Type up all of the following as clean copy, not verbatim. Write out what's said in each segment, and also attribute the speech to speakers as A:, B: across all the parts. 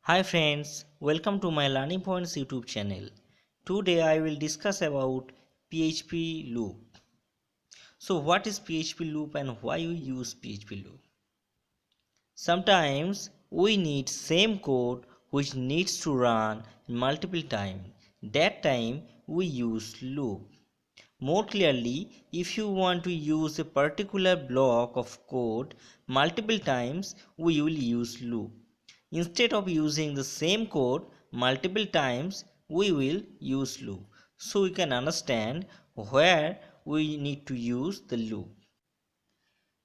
A: Hi friends, welcome to my Learning Points YouTube channel. Today I will discuss about PHP loop. So what is PHP loop and why we use PHP loop? Sometimes we need same code which needs to run multiple times. That time we use loop. More clearly, if you want to use a particular block of code multiple times, we will use loop. Instead of using the same code multiple times, we will use loop. So we can understand where we need to use the loop.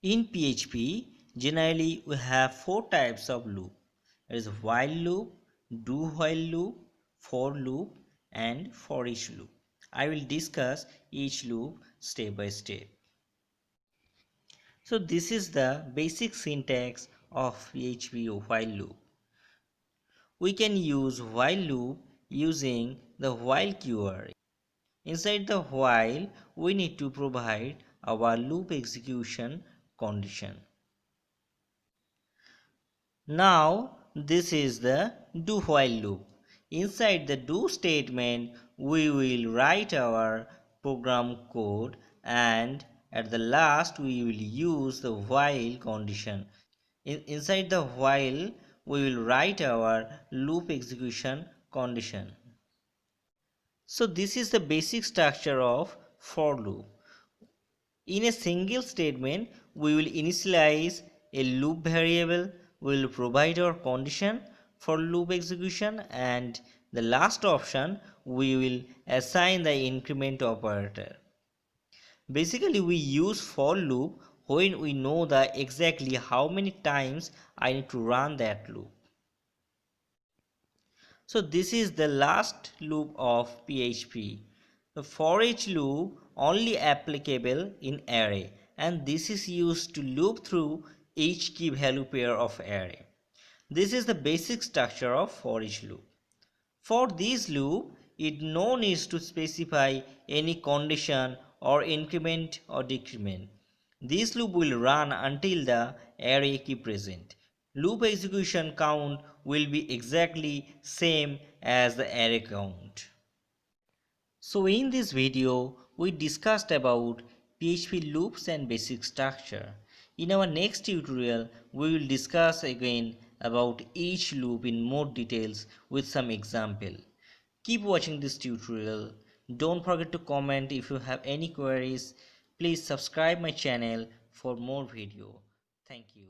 A: In PHP, generally we have four types of loop. There is while loop, do while loop, for loop, and for each loop. I will discuss each loop step by step. So this is the basic syntax of PHP while loop. We can use while loop using the while keyword. Inside the while, we need to provide our loop execution condition. Now this is the do while loop. Inside the do statement, we will write our program code and at the last we will use the while condition. Inside the while, we will write our loop execution condition. So this is the basic structure of for loop. In a single statement, we will initialize a loop variable, we will provide our condition for loop execution, and the last option we will assign the increment operator. Basically, we use for loop when we know the exactly how many times I need to run that loop. So this is the last loop of PHP. The for each loop only applicable in array, and this is used to loop through each key value pair of array. This is the basic structure of for each loop. For this loop, it no needs to specify any condition or increment or decrement. This loop will run until the array key present. Loop execution count will be exactly same as the array count. So in this video, we discussed about PHP loops and basic structure. In our next tutorial, we will discuss again about each loop in more details with some example. Keep watching this tutorial. Don't forget to comment if you have any queries. Please subscribe my channel for more video. Thank you.